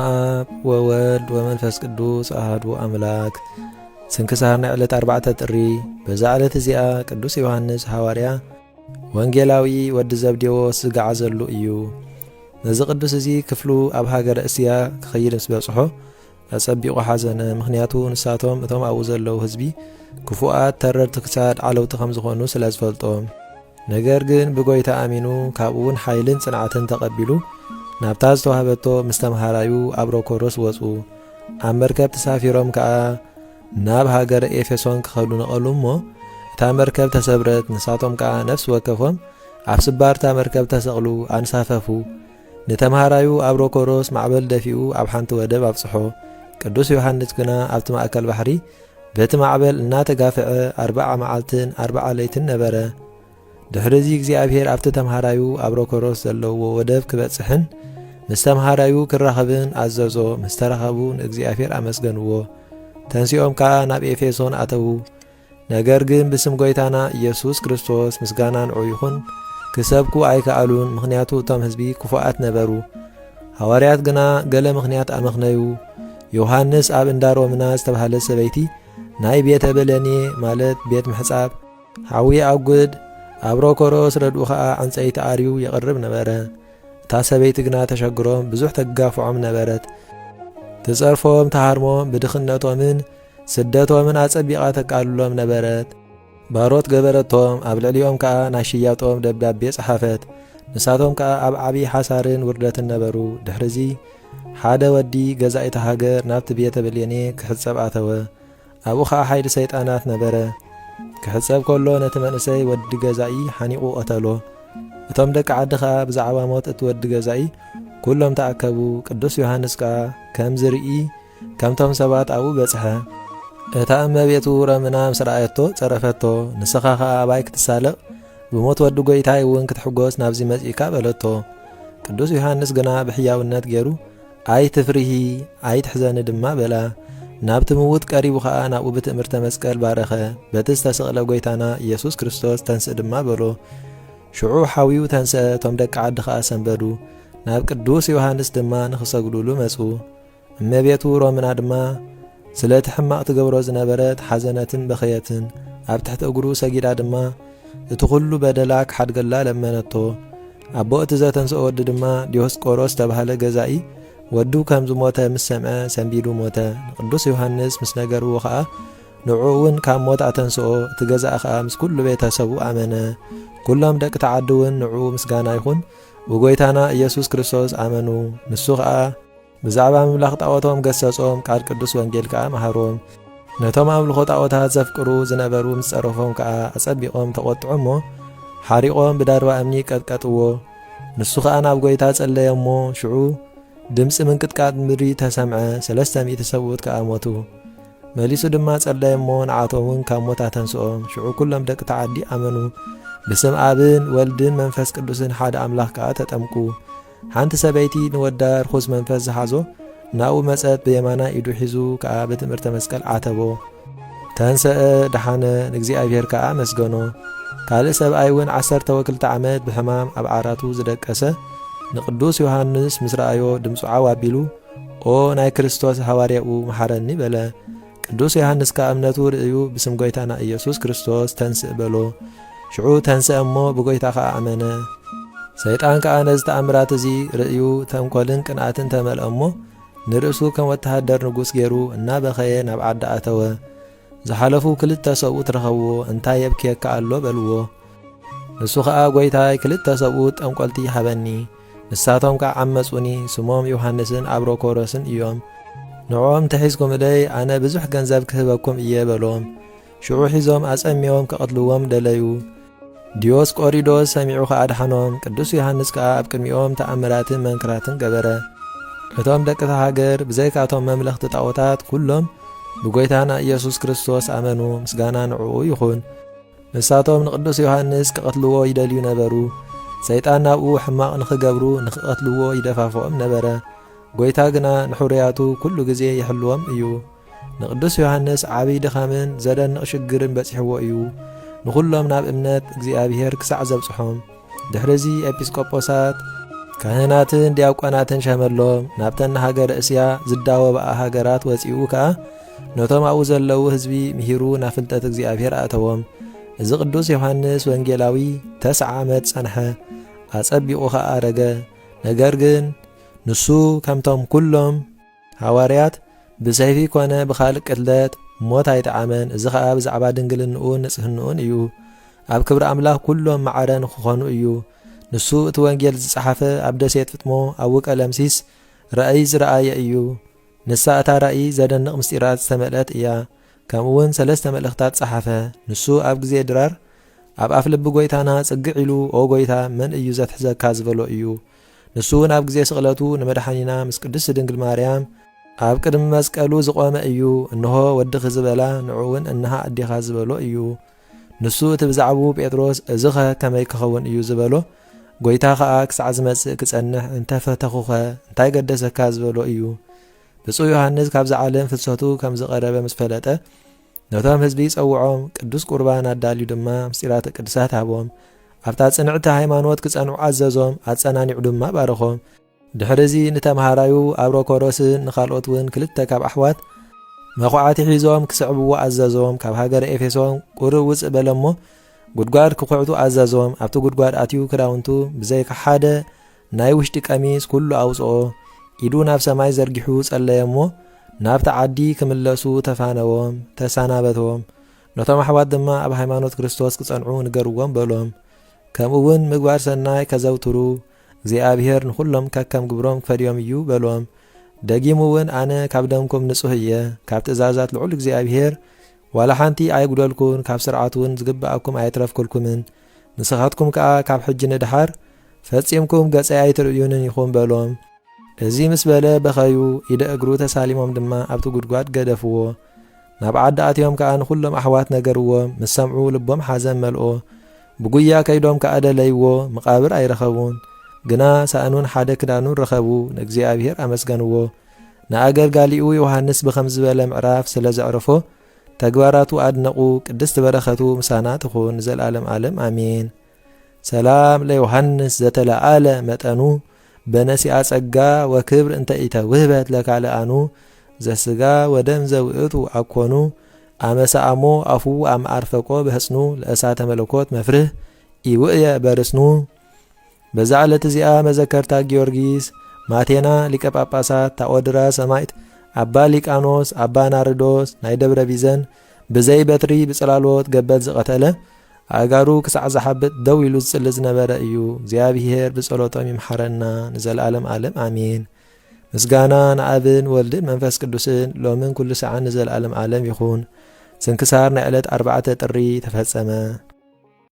አብ ወወልድ ወመንፈስ ቅዱስ አሐዱ አምላክ። ስንክሳር ናይ ዕለት 4 ጥሪ። በዛ ዕለት እዚኣ ቅዱስ ዮሐንስ ሐዋርያ ወንጌላዊ ወዲ ዘብዴዎስ ዝገዓዘሉ እዩ። ነዚ ቅዱስ እዚ ክፍሉ ኣብ ሃገረ እስያ ክኸይድ ምስ በጽሖ ኣጸቢቑ ሓዘነ። ምኽንያቱ ንሳቶም እቶም ኣብኡ ዘለዉ ህዝቢ ክፉኣት ተረድቲ ክሳድ ዓለውቲ ከም ዝኾኑ ስለ ዝፈልጦም፣ ነገር ግን ብጎይታ ኣሚኑ ካብኡ እውን ሓይልን ጽንዓትን ተቐቢሉ ናብታ ዝተዋህበቶ ምስ ተምሃራዩ ኣብ ሮኮሮስ ወፁ። ኣብ መርከብ ተሳፊሮም ከዓ ናብ ሃገረ ኤፌሶን ክኸዱ ነቐሉ እሞ እታ መርከብ ተሰብረት። ንሳቶም ከዓ ነፍሲ ወከፎም ኣብ ስባርታ መርከብ ተሰቕሉ ኣንሳፈፉ። ንተምሃራዩ ኣብ ሮኮሮስ ማዕበል ደፊኡ ኣብ ሓንቲ ወደብ ኣብጽሖ። ቅዱስ ዮሐንስ ግና ኣብቲ ማእከል ባሕሪ በቲ ማዕበል እናተጋፍዐ 40 መዓልትን 40 ለይትን ነበረ። ድሕሪዚ እግዚኣብሔር ኣብቲ ተምሃራዩ ኣብ ሮኮሮስ ዘለውዎ ወደብ ክበጽሕን ምስ ተምሃራዩ ክራኸብን ኣዘዞ። ምስ ተራኸቡ ንእግዚኣብሔር ኣመስገንዎ። ተንሲኦም ከዓ ናብ ኤፌሶን ኣተዉ። ነገር ግን ብስም ጎይታና ኢየሱስ ክርስቶስ ምስጋና ንዑ ይኹን ክሰብኩ ኣይከኣሉን፣ ምኽንያቱ እቶም ህዝቢ ክፉኣት ነበሩ። ሐዋርያት ግና ገለ ምኽንያት ኣመኽነዩ። ዮሐንስ ኣብ እንዳ ሮምና ዝተባሃለ ሰበይቲ ናይ ቤተ በለኔ ማለት ቤት ምሕጻብ ሓዊ ኣጉድ ኣብ ሮኮሮስ ረድኡ ከዓ ዕንፀይቲ ኣርዩ የቕርብ ነበረ። እታ ሰበይቲ ግና ተሸግሮም ብዙሕ ተጋፍዖም ነበረት። ትጸርፎም ተሃርሞም ብድኽነቶምን ስደቶምን ኣጸቢቓ ተቃልሎም ነበረት። ባሮት ገበረቶም። ኣብ ልዕሊኦም ከዓ ናይ ሽያጦም ደብዳቤ ጸሓፈት። ንሳቶም ከዓ ኣብ ዓብዪ ሓሳርን ውርደትን ነበሩ። ድሕሪዚ ሓደ ወዲ ገዛኢቲ ሃገር ናብቲ ቤተ በለኔ ክሕጸብ ኣተወ። ኣብኡ ከዓ ሓይሊ ሰይጣናት ነበረ። ክሕጸብ ከሎ ነቲ መንእሰይ ወዲ ገዛኢ ሓኒቑ ቐተሎ። እቶም ደቂ ዓዲ ከዓ ብዛዕባ ሞት እቲ ወዲ ገዛኢ ኩሎም ተኣከቡ። ቅዱስ ዮሐንስ ከዓ ከም ዝርኢ ከምቶም ሰባት ኣብኡ በጽሐ። እታ እመቤቱ ረምና ምስ ረኣየቶ ጸረፈቶ። ንስኻ ከዓ ኣባይ ክትሳለቕ ብሞት ወዲ ጐይታይ እውን ክትሕጐስ ናብዚ መጺእካ በለቶ። ቅዱስ ዮሐንስ ግና ብሕያውነት ገይሩ ኣይትፍርሂ ኣይትሕዘኒ ድማ በላ። ናብቲ ምውት ቀሪቡ ከዓ ናብኡ ብትእምርተ መስቀል ባረኸ። በቲ ዝተሰቕለ ጐይታና ኢየሱስ ክርስቶስ ተንስእ ድማ በሎ። ሽዑ ሓዊኡ ተንስአ። እቶም ደቂ ዓዲ ከዓ ሰንበዱ። ናብ ቅዱስ ዮሐንስ ድማ ንኽሰግዱሉ መጹ። እመቤቱ ሮምና ድማ ስለቲ ሕማቕ ትገብሮ ዝነበረት ሓዘነትን በኸየትን ኣብ ትሕቲ እግሩ ሰጊዳ ድማ እቲ ኩሉ በደላ ክሓድገላ ለመነቶ። ኣቦ እቲ ዘተንስኦ ወዲ ድማ ዲዮስቆሮስ ተባሃለ ገዛኢ ወዱ ከም ዝሞተ ምስ ሰምዐ ሰንቢዱ ሞተ። ንቅዱስ ዮሐንስ ምስ ነገርዎ ከዓ ንዑ እውን ካብ ሞት ኣተንስኦ። እቲ ገዛኢ ከዓ ምስ ኩሉ ቤተሰቡ ኣመነ። ኩሎም ደቂ ተዓዲ እውን ንዑ ምስጋና ይኹን ብጐይታና ኢየሱስ ክርስቶስ ኣመኑ። ንሱ ከዓ ብዛዕባ ምምላኽ ጣዖቶም ገሰጾም። ቃል ቅዱስ ወንጌል ከዓ መሃሮም። ነቶም ኣምልኾ ጣዖታት ዘፍቅሩ ዝነበሩ ምስ ጸረፎም ከዓ ኣጸቢቖም ተቖጥዖ እሞ ሓሪቖም ብዳርባ እምኒ ቀጥቀጥዎ። ንሱ ከዓ ናብ ጐይታ ጸለየ እሞ ሽዑ ድምፂ ምንቅጥቃጥ ምድሪ ተሰምዐ። 300 ሰብኡት ከዓ ሞቱ። መሊሱ ድማ ጸለየ እሞ ንዓቶም እውን ካብ ሞት ኣተንስኦም። ሽዑ ኩሎም ደቂ ተዓዲ ኣመኑ። ብስም ኣብን ወልድን መንፈስ ቅዱስን ሓደ ኣምላኽ ከዓ ተጠምቁ። ሓንቲ ሰበይቲ ንወዳ ርኩስ መንፈስ ዝሓዞ ናብኡ መጸት ብየማና ኢዱ ሒዙ ከዓ ብትእምርተ መስቀል ዓተቦ። ተንስአ ደሓነ ንእግዚኣብሔር ከዓ መስገኖ። ካልእ ሰብኣይ እውን 12 ዓመት ብሕማም ኣብ ዓራቱ ዝደቀሰ ንቅዱስ ዮሐንስ ምስ ረኣዮ ድምፁ ዓው ኣቢሉ ኦ ናይ ክርስቶስ ሐዋርያኡ መሓረኒ በለ። ቅዱስ ዮሐንስ ከዓ እምነቱ ርእዩ ብስም ጐይታና ኢየሱስ ክርስቶስ ተንስእ በሎ። ሽዑ ተንስአ እሞ ብጐይታ ከዓ ኣመነ። ሰይጣን ከዓ ነዚ ተኣምራት እዙ ርእዩ ተንኰልን ቅንኣትን ተመልአ እሞ ንርእሱ ከም ወተሃደር ንጉስ ገይሩ እናበኸየ ናብ ዓዲ ኣተወ። ዝሓለፉ 2 ሰብኡት ረኸብዎ። እንታይ የብክየካ ኣሎ በልዎ። ንሱ ከዓ ጐይታይ 2 ሰብኡት ጠንቈልቲ ሃበኒ፣ ንሳቶም ከዓ ዓመፁኒ። ስሞም ዮሐንስን ኣብ ሮኮሮስን እዮም። ንዖም ተሒዝኩም እደይ ኣነ ብዙሕ ገንዘብ ክህበኩም እየ በሎም። ሽዑ ሒዞም ኣጸሚዮም ከቐትልዎም ደለዩ። ዲዮስቆሪዶስ ሰሚዑ ከዓ ድሓኖም። ቅዱስ ዮሐንስ ከዓ ኣብ ቅድሚኦም ተኣምራትን መንክራትን ገበረ። እቶም ደቂ ሃገር ብዘይካቶም መምለኽቲ ጣዖታት ኩሎም ብጐይታና ኢየሱስ ክርስቶስ ኣመኑ። ምስጋና ንዕኡ ይኹን። ንሳቶም ንቅዱስ ዮሐንስ ክቐትልዎ ይደልዩ ነበሩ። ሰይጣን ናብኡ ሕማቕ ንኽገብሩ ንኽቐትልዎ ይደፋፍኦም ነበረ። ጐይታ ግና ንሕሩያቱ ኩሉ ጊዜ ይሕልዎም እዩ። ንቅዱስ ዮሐንስ ዓብዪ ድኻምን ዘደንቕ ሽግርን በፂሕዎ እዩ። ንኹሎም ናብ እምነት እግዚኣብሔር ክሳዕ ዘብጽሖም። ድሕሪዚ ኤጲስቆጶሳት ካህናትን ዲያቆናትን ሸመሎም ናብተን ሃገር እስያ ዝዳወብኣ ሃገራት ወፂኡ ከዓ ነቶም ኣብኡ ዘለዉ ህዝቢ ምሂሩ ናብ ፍልጠት እግዚኣብሔር ኣእተዎም። እዚ ቅዱስ ዮሐንስ ወንጌላዊ 9 ዓመት ጸንሐ፣ ኣጸቢቑ ከዓ ኣረገ። ነገር ግን ንሱ ከምቶም ኩሎም ሃዋርያት ብሰይፊ ኮነ ብኻልእ ቅትለት ሞት ኣይጠዓመን። እዚ ከዓ ብዛዕባ ድንግልንኡን ንጽህንኡን እዩ። ኣብ ክብሪ ኣምላኽ ኩሎም ማዕረን ክኾኑ እዩ። ንሱ እቲ ወንጌል ዝጸሓፈ ኣብ ደሴት ፍጥሞ ኣብ ቀለምሲስ ረእይ ዝረኣየ እዩ። ንሳ እታ ራእይ ዘደንቕ ምስጢራት ዝተመልአት እያ። ከምኡውን 3 መልእኽታት ጸሓፈ። ንሱ ኣብ ግዜ ድራር ኣብ ኣፍ ልቢ ጐይታና ጽግዕ ኢሉ ኦ ጐይታ መን እዩ ዘትሕዘካ ዝበሎ እዩ። ንሱ እውን ኣብ ግዜ ስቕለቱ ንመድሓኒና ምስ ቅድስቲ ድንግል ማርያም ኣብ ቅድሚ መስቀሉ ዝቖመ እዩ። እንሆ ወድኺ ዝበላ ንዕኡን እንሃ ኣዲኻ ዝበሎ እዩ። ንሱ እቲ ብዛዕቡ ጴጥሮስ እዚ ኸ ከመይ ክኸውን እዩ ዝበሎ፣ ጐይታ ኸዓ ክሳዕ ዝመጽእ ክጸንሕ እንተፈተኹኸ እንታይ ገደሰካ ዝበሎ እዩ። ብፁዕ ዮሐንስ ካብዚ ዓለም ፍልሰቱ ከም ዝቐረበ ምስ ፈለጠ ነቶም ህዝቢ ይጸውዖም፣ ቅዱስ ቁርባን ኣዳልዩ ድማ ምስጢራተ ቅድሳት ሃቦም። ኣብታ ጽንዕቲ ሃይማኖት ክጸንዑ ኣዘዞም፣ ኣጸናኒዑ ድማ ባረኾም። ድሕሪዚ ንተምሃራዩ ኣብሮኮሮስን ንኻልኦት እውን 2 ካብ ኣሕዋት መኹዓቲ ሒዞም ክስዕብዎ ኣዘዞም። ካብ ሃገረ ኤፌሶን ቁሩብ ውፅእ በለ እሞ ጉድጓድ ክኹዕቱ ኣዘዞም። ኣብቲ ጉድጓድ ኣትዩ ክዳውንቱ ብዘይካ ሓደ ናይ ውሽጢ ቀሚስ ኩሉ ኣውፅኦ። ኢዱ ናብ ሰማይ ዘርጊሑ ጸለየ እሞ ናብቲ ዓዲ ክምለሱ ተፋነዎም፣ ተሰናበትዎም። ነቶም ኣሕዋት ድማ ኣብ ሃይማኖት ክርስቶስ ክጸንዑ ንገርዎም በሎም። ከምኡውን ምግባር ሰናይ ከዘውትሩ እግዚኣብሔር ንኹሎም ከከም ግብሮም ክፈድዮም እዩ በሎም። ደጊሙ እውን ኣነ ካብ ደምኩም ንጹህ እየ፣ ካብ ትእዛዛት ልዑል እግዚኣብሔር ዋላ ሓንቲ ኣይጉደልኩን፣ ካብ ስርዓቱን ዝግብኣኩም ኣይትረፍኩልኩምን። ንስኻትኩም ከዓ ካብ ሕጂ ንድሓር ፈጺምኩም ገጸይ ኣይትርእዩንን ኢኹም በሎም። እዚ ምስ በለ በኸዩ ኢደ እግሩ ተሳሊሞም ድማ ኣብቲ ጉድጓድ ገደፍዎ። ናብ ዓዲ ኣትዮም ከዓ ንኹሎም ኣሕዋት ነገርዎም። ምስ ሰምዑ ልቦም ሓዘን መልኦ። ብጉያ ከይዶም ከዓ ደለይዎ፣ መቓብር ኣይረኸቡን። ግና ሳእኑን ሓደ ክዳኑን ረኸቡ፣ ንእግዚኣብሔር ኣመስገንዎ። ንኣገልጋሊኡ ዮሐንስ ብኸም ዝበለ ምዕራፍ ስለ ዘዕረፎ ተግባራቱ ኣድነቑ። ቅድስቲ በረኸቱ ምሳና ትኹን ዘለዓለም ዓለም ኣሜን። ሰላም ለዮሐንስ ዘተለዓለ መጠኑ በነሲኣ ጸጋ ወክብር እንተ ኢተውህበት ለካልኣኑ ዘስጋ ወደም ዘውእቱ ኣኮኑ ኣመሳኣሞ ኣፉ ኣመዓርፈቆ በህጽኑ ለእሳተ መለኮት መፍርህ ይውእየ በርስኑ። በዛ ዕለት እዚኣ መዘከርታ ጊዮርጊስ፣ ማቴና ሊቀ ጳጳሳት፣ ታኦድራ ሰማዕት፣ ኣባ ሊቃኖስ፣ ኣባ ናርዶስ ናይ ደብረ ቢዘን ብዘይ በትሪ ብጽላሎት ገበል ዝቐተለ ኣእጋሩ ክሳዕ ዝሓብጥ ደው ኢሉ ዝጽሊ ዝነበረ እዩ። እግዚኣብሔር ብጸሎቶም ይምሓረና ንዘለዓለም ዓለም ኣሜን። ምስጋና ንኣብን ወልድን መንፈስ ቅዱስን ሎምን ኩሉ ሰዓን ንዘለዓለም ዓለም ይኹን። ስንክሳር ናይ ዕለት 4 ጥሪ ተፈጸመ።